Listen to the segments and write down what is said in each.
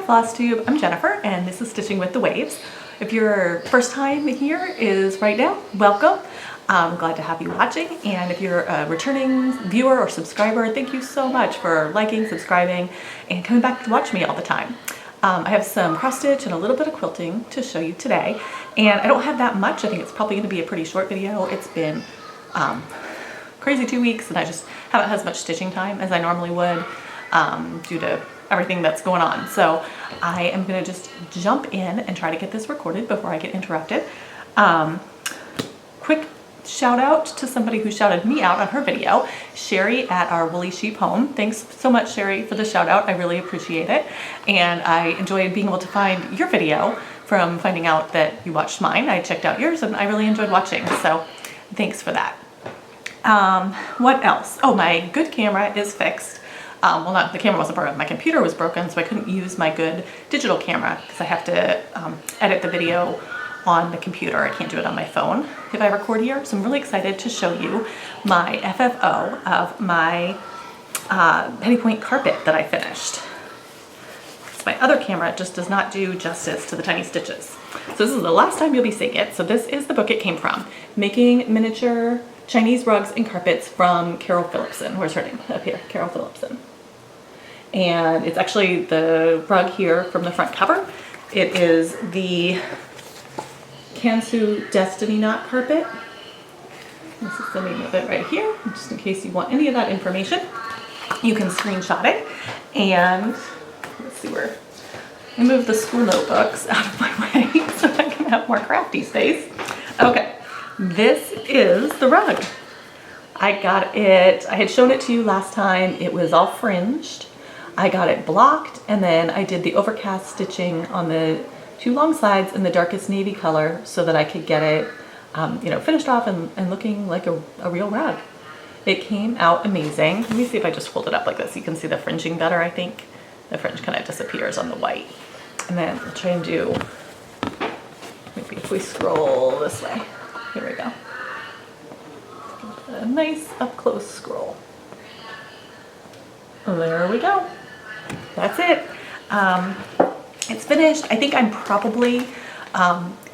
Hi Flosstube, I'm Jennifer and this is Stitching with the Waves. If your first time here is right now, welcome. I'm glad to have you watching, and if you're a returning viewer or subscriber, thank you so much for liking, subscribing, and coming back to watch me all the time. I have some cross stitch and a little bit of quilting to show you today, and I don't have that much. I think it's probably going to be a pretty short video. It's been crazy 2 weeks and I just haven't had as much stitching time as I normally would due to everything that's going on. So I am going to just jump in and try to get this recorded before I get interrupted. Quick shout out to somebody who shouted me out on her video, Sherry at our Woolly Sheep Home. Thanks so much, Sherry, for the shout out. I really appreciate it. And I enjoyed being able to find your video from finding out that you watched mine. I checked out yours and I really enjoyed watching. So thanks for that. What else? Oh, my good camera is fixed. Well, not the camera wasn't broken, my computer was broken, so I couldn't use my good digital camera because I have to edit the video on the computer. I can't do it on my phone if I record here. So I'm really excited to show you my FFO of my penny point carpet that I finished. My other camera just does not do justice to the tiny stitches. So this is the last time you'll be seeing it. So this is the book it came from, Making Miniature Chinese Rugs and Carpets from Carol Phillipson. Where's her name? Up here, Carol Phillipson. And it's actually the rug here from the front cover. It is the Kansu Destiny Knot carpet. This is the name of it right here, just in case you want any of that information. You can screenshot it. And let's see where, I move the school notebooks out of my way so I can have more crafty space. Okay, this is the rug. I got it, I had shown it to you last time. It was all fringed. I got it blocked, and then I did the overcast stitching on the two long sides in the darkest navy color so that I could get it you know, finished off and looking like a real rug. It came out amazing. Let me see if I just hold it up like this. You can see the fringing better, I think. The fringe kind of disappears on the white. And then I'll try and do, maybe if we scroll this way. Here we go. A nice up close scroll. There we go. That's it. It's finished. I think I'm probably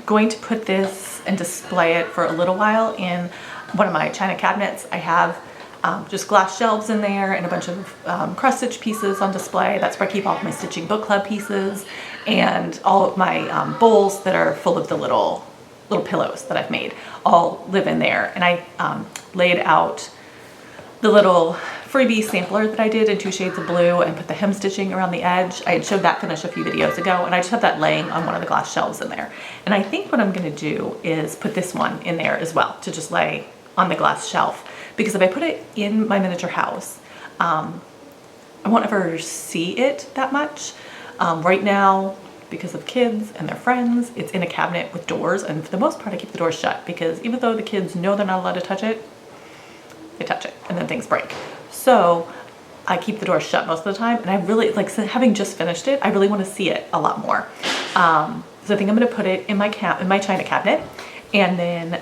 going to put this and display it for a little while in one of my china cabinets. I have just glass shelves in there and a bunch of cross stitch pieces on display. That's where I keep all of my Stitching Book Club pieces and all of my bowls that are full of the little pillows that I've made all live in there. And I laid out the little freebie sampler that I did in 2 shades of blue and put the hem stitching around the edge. I had showed that finish a few videos ago, and I just have that laying on one of the glass shelves in there. And I think what I'm going to do is put this one in there as well to just lay on the glass shelf, because if I put it in my miniature house, I won't ever see it that much. Right now, because of kids and their friends, it's in a cabinet with doors, and for the most part I keep the doors shut, because even though the kids know they're not allowed to touch it, they touch it and then things break. So I keep the door shut most of the time, and I really, like, having just finished it, I really want to see it a lot more. So I think I'm going to put it in my china cabinet, and then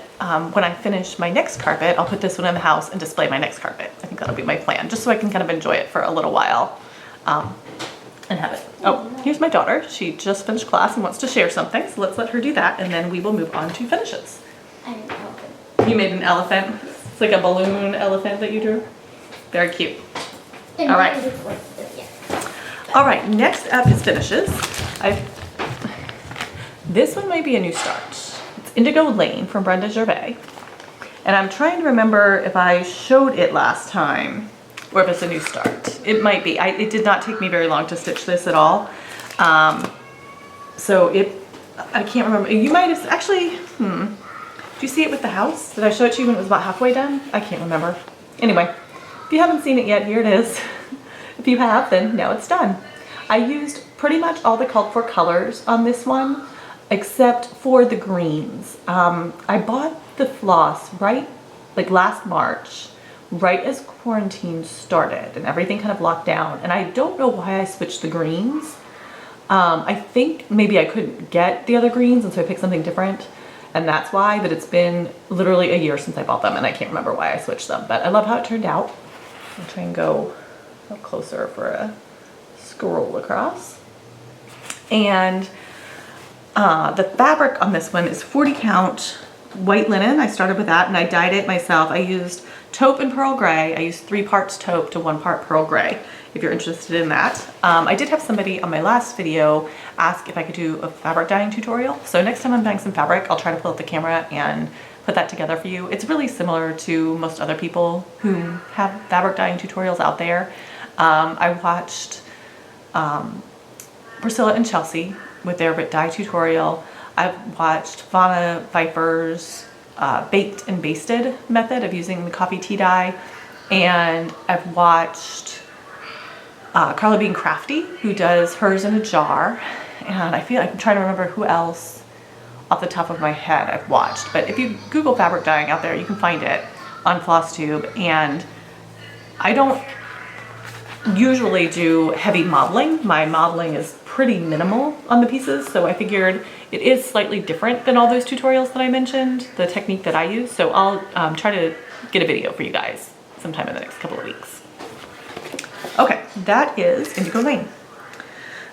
when I finish my next carpet, I'll put this one in the house and display my next carpet. I think that'll be my plan, just so I can kind of enjoy it for a little while and have it. Oh, here's my daughter. She just finished class and wants to share something, so let's let her do that, and then we will move on to finishes. I made an elephant. You made an elephant? It's like a balloon elephant that you drew? Very cute. All right. All right, next up is finishes. This one might be a new start. It's Indigo Lane from Brenda Gervais. And I'm trying to remember if I showed it last time or if it's a new start. It might be. It did not take me very long to stitch this at all. So I can't remember. You might have actually, did you see it with the house? Did I show it to you when it was about halfway done? I can't remember. Anyway, if you haven't seen it yet, here it is. If you have, then now it's done. I used pretty much all the called for colors on this one, except for the greens. I bought the floss like last March, right as quarantine started and everything kind of locked down. And I don't know why I switched the greens. I think maybe I couldn't get the other greens, and so I picked something different. And that's why, but it's been literally a year since I bought them, and I can't remember why I switched them, but I love how it turned out. I'll try and go up closer for a scroll across. And the fabric on this one is 40 count white linen. I started with that and I dyed it myself. I used taupe and pearl gray. I used 3 parts taupe to 1 part pearl gray, if you're interested in that. I did have somebody on my last video ask if I could do a fabric dyeing tutorial. So next time I'm dyeing some fabric, I'll try to pull up the camera and put that together for you. It's really similar to most other people who have fabric dyeing tutorials out there. I watched Priscilla and Chelsea with their dye tutorial. I've watched Vanna Viper's baked and basted method of using the coffee tea dye, and I've watched Carla Bean Crafty, who does hers in a jar, and I feel like I'm trying to remember who else off the top of my head I've watched, but if you Google fabric dyeing out there, you can find it on Flosstube. And I don't usually do heavy modeling. My modeling is pretty minimal on the pieces, so I figured it is slightly different than all those tutorials that I mentioned, the technique that I use. So I'll try to get a video for you guys sometime in the next couple of weeks. Okay, that is Indigo Lane.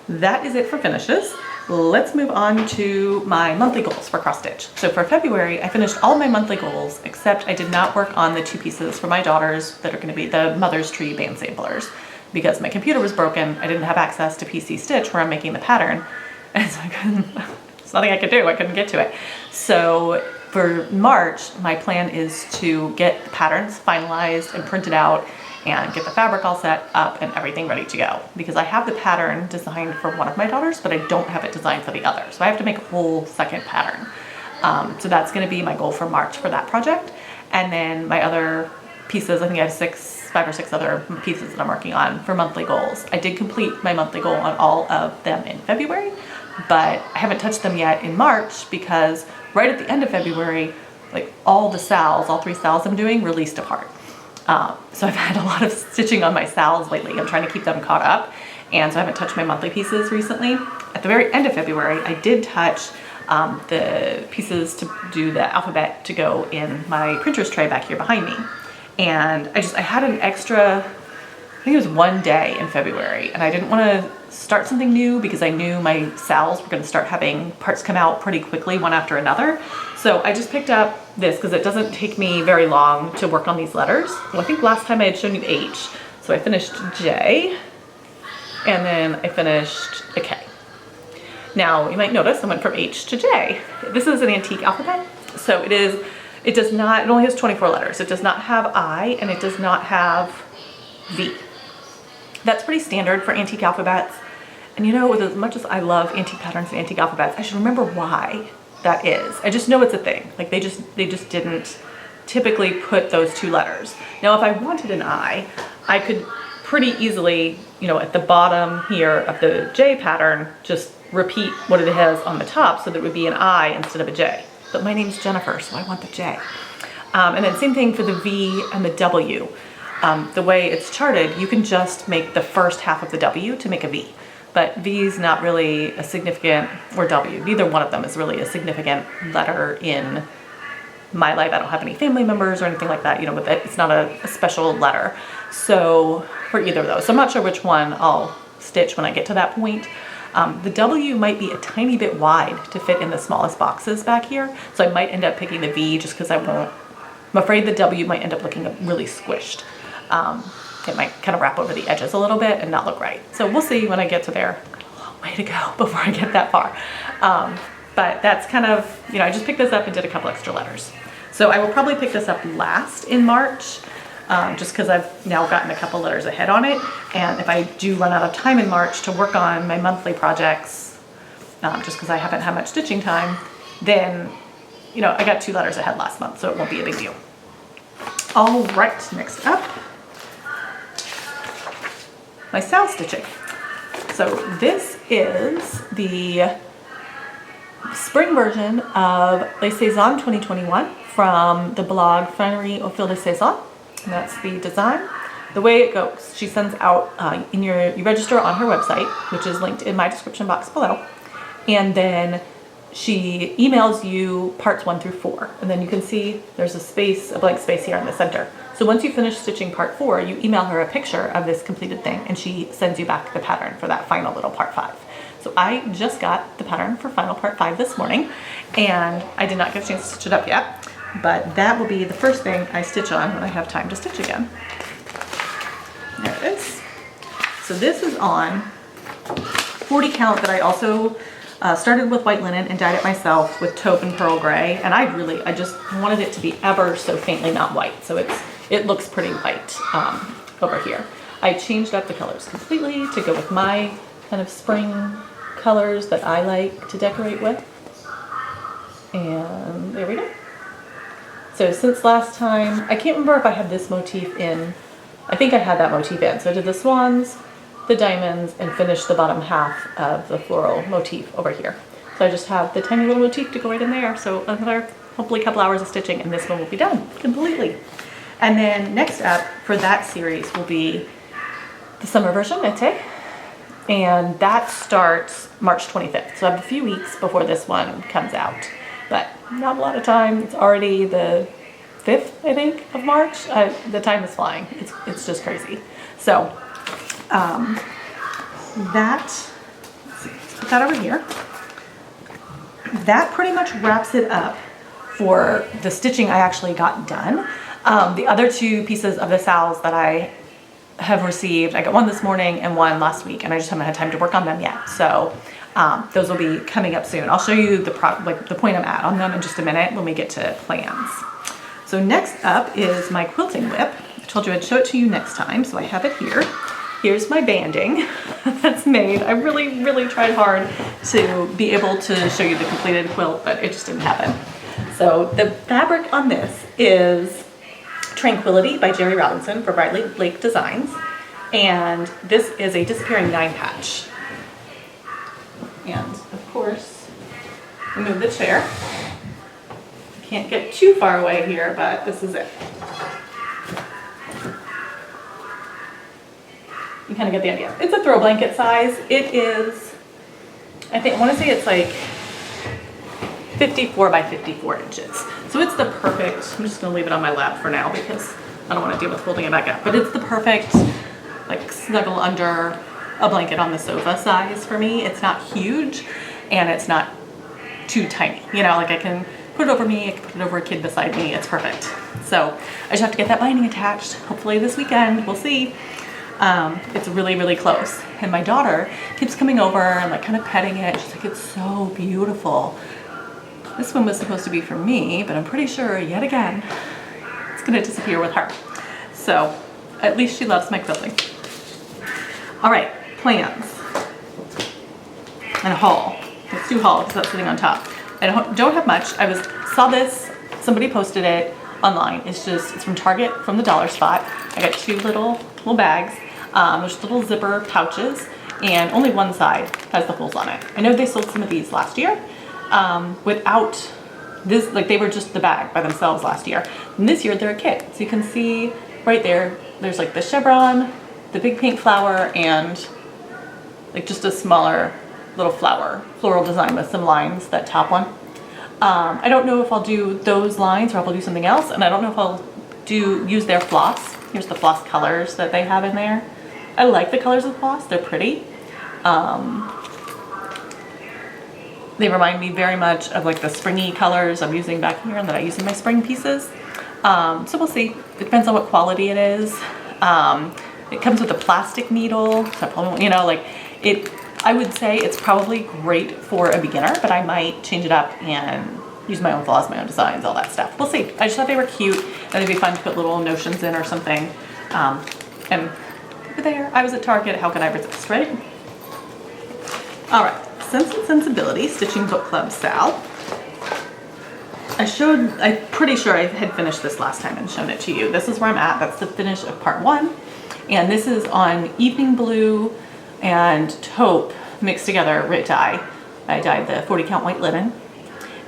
That is it for finishes. Let's move on to my monthly goals for cross stitch. So for February, I finished all my monthly goals, except I did not work on the 2 pieces for my daughters that are going to be the Mother's Tree band samplers. Because my computer was broken, I didn't have access to PC Stitch where I'm making the pattern, and so there's nothing I could do, I couldn't get to it. So for March, my plan is to get the patterns finalized and printed out and get the fabric all set up and everything ready to go. Because I have the pattern designed for one of my daughters, but I don't have it designed for the other. So I have to make a whole second pattern. So that's gonna be my goal for March for that project. And then my other pieces, I think I have 5 or 6 other pieces that I'm working on for monthly goals. I did complete my monthly goal on all of them in February, but I haven't touched them yet in March because right at the end of February, like all 3 sals I'm doing released apart. So I've had a lot of stitching on my sals lately. I'm trying to keep them caught up, and so I haven't touched my monthly pieces recently. At the very end of February, I did touch the pieces to do the alphabet to go in my printer's tray back here behind me. And I had an extra, I think it was 1 day in February, and I didn't want to start something new because I knew my sals were going to start having parts come out pretty quickly, one after another. So I just picked up this because it doesn't take me very long to work on these letters. Well, I think last time I had shown you H, so I finished J, and then I finished a K. Now you might notice I went from H to J. This is an antique alphabet, so it only has 24 letters. It does not have I, and it does not have V. That's pretty standard for antique alphabets. And you know, with as much as I love antique patterns and antique alphabets, I should remember why that is. I just know it's a thing. Like they just didn't typically put those 2 letters. Now, if I wanted an I could pretty easily, you know, at the bottom here of the J pattern, just repeat what it has on the top so that it would be an I instead of a J. But my name's Jennifer, so I want the J. And then same thing for the V and the W. The way it's charted, you can just make the first half of the W to make a V. But V is not really a significant, or W, neither one of them is really a significant letter in my life. I don't have any family members or anything like that, you know, it's not a special letter. So for either of those. So I'm not sure which one I'll stitch when I get to that point. The W might be a tiny bit wide to fit in the smallest boxes back here. So I might end up picking the V just because I'm afraid the W might end up looking really squished. It might kind of wrap over the edges a little bit and not look right. So we'll see when I get to there. Got a long way to go before I get that far. But that's kind of, you know, I just picked this up and did a couple extra letters. So I will probably pick this up last in March. Just because I've now gotten a couple letters ahead on it. And if I do run out of time in March to work on my monthly projects, just because I haven't had much stitching time, then, you know, I got 2 letters ahead last month, so it won't be a big deal. All right, next up, my sal stitching. So this is the spring version of Les Saisons 2021 from the blog Finerie au fil de saison. And that's the design. The way it goes, she sends out, you register on her website, which is linked in my description box below. And then she emails you parts 1 through 4. And then you can see there's a blank space here in the center. So once you finish stitching part 4, you email her a picture of this completed thing and she sends you back the pattern for that final little part 5. So I just got the pattern for final part 5 this morning, and I did not get a chance to stitch it up yet, but that will be the first thing I stitch on when I have time to stitch again. There it is. So this is on 40 count that I also started with white linen and dyed it myself with taupe and pearl gray, and I just wanted it to be ever so faintly not white, so it looks pretty white over here. I changed up the colors completely to go with my kind of spring colors that I like to decorate with, and there we go. So since last time, I can't remember if I had this motif in. I think I had that motif in, so I did the swans, the diamonds, and finished the bottom half of the floral motif over here. So I just have the tiny little motif to go right in there. So another, hopefully, couple hours of stitching, and this one will be done completely. And then next up for that series will be the summer version, Mete, and that starts March 25th. So I have a few weeks before this one comes out, but not a lot of time. It's already the 5th, I think, of March. The time is flying. It's just crazy. So let's put that over here. That pretty much wraps it up for the stitching I actually got done. The other 2 pieces of the Sals that I have received, I got one this morning and one last week, and I just haven't had time to work on them yet. So those will be coming up soon. I'll show you the point I'm at on them in just a minute when we get to plans. So next up is my quilting whip. I told you I'd show it to you next time, so I have it here. Here's my banding that's made. I really, really tried hard to be able to show you the completed quilt, but it just didn't happen. So the fabric on this is Tranquility by Jerry Robinson for Bradley Lake Designs, and this is a disappearing 9 patch. And of course, remove the chair. Can't get too far away here, but this is it. You kind of get the idea. It's a throw blanket size. It is, I want to say it's like 54 by 54 inches. So it's the perfect, I'm just going to leave it on my lap for now because I don't want to deal with folding it back up, but it's the perfect like snuggle under a blanket on the sofa size for me. It's not huge and it's not too tiny. You know, like I can put it over me, I can put it over a kid beside me. It's perfect. So I just have to get that binding attached. Hopefully this weekend, we'll see. It's really, really close. And my daughter keeps coming over and like kind of petting it. She's like, it's so beautiful. This one was supposed to be for me, but I'm pretty sure yet again, it's gonna disappear with her. So at least she loves my quilting. All right, plans and a haul. Let's do haul because that's sitting on top. I don't have much. Saw this, somebody posted it online. It's from Target, from the dollar spot. I got 2 little bags. There's little zipper pouches, and only one side has the holes on it. I know they sold some of these last year without this, like they were just the bag by themselves last year. And this year they're a kit. So you can see right there, there's like the chevron, the big pink flower, and like just a smaller little floral design with some lines, that top one. I don't know if I'll do those lines or if I'll do something else, and I don't know if I'll use their floss. Here's the floss colors that they have in there. I like the colors of floss, they're pretty. They remind me very much of like the springy colors I'm using back here and that I use in my spring pieces. So we'll see, it depends on what quality it is. It comes with a plastic needle, so I probably won't, you know, like I would say it's probably great for a beginner, but I might change it up and use my own floss, my own designs, all that stuff. We'll see. I just thought they were cute and they'd be fun to put little notions in or something. And there, I was at Target, how can I resist, right? All right, Sense and Sensibility, Stitching Book Club Sal. I'm pretty sure I had finished this last time and shown it to you. This is where I'm at. That's the finish of part 1. And this is on evening blue and taupe mixed together dye. I dyed the 40 count white linen.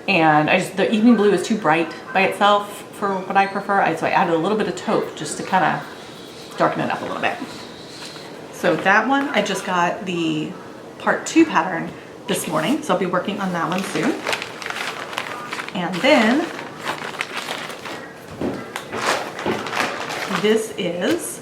And the evening blue is too bright by itself for what I prefer. So I added a little bit of taupe just to kind of darken it up a little bit. So that one, I just got the part 2 pattern this morning. So I'll be working on that one soon. And then this is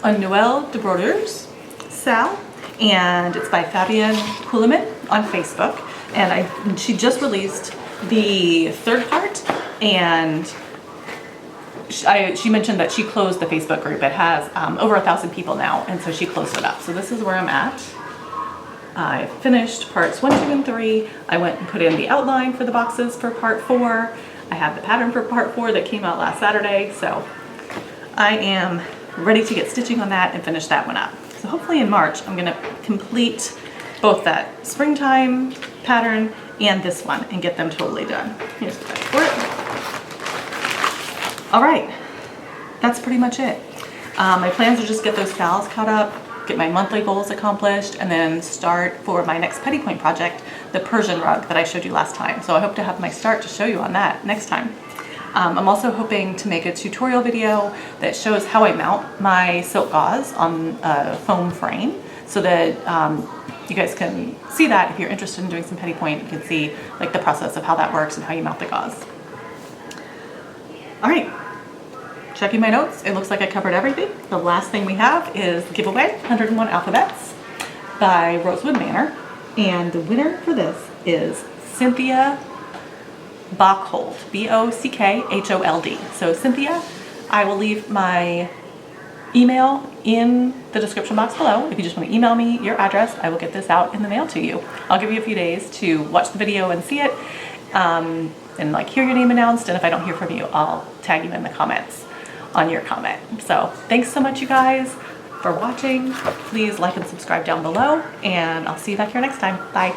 a Noelle De Brothers Sal, and it's by Fabienne Kuhleman on Facebook. And she just released the third part, and she mentioned that she closed the Facebook group. It has over 1,000 people now, and so she closed it up. So this is where I'm at. I finished parts 1, 2, and 3. I went and put in the outline for the boxes for part 4. I have the pattern for part 4 that came out last Saturday, so I am ready to get stitching on that and finish that one up. So hopefully in March, I'm gonna complete both that springtime pattern and this one and get them totally done. Here's the back for it. All right, that's pretty much it. My plans are just get those Sals caught up, get my monthly goals accomplished, and then start for my next petty point project, the Persian rug that I showed you last time. So I hope to have my start to show you on that next time. I'm also hoping to make a tutorial video that shows how I mount my silk gauze on a foam frame so that you guys can see that. If you're interested in doing some petty point, you can see like the process of how that works and how you mount the gauze. All right, checking my notes, it looks like I covered everything. The last thing we have is the giveaway, 101 Alphabets by Rosewood Manor. And the winner for this is Cynthia Bockhold, B-O-C-K-H-O-L-D. So Cynthia, I will leave my email in the description box below. If you just want to email me your address, I will get this out in the mail to you. I'll give you a few days to watch the video and see it, and like hear your name announced. And if I don't hear from you, I'll tag you in the comments on your comment. So thanks so much, you guys, for watching. Please like and subscribe down below, and I'll see you back here next time. Bye.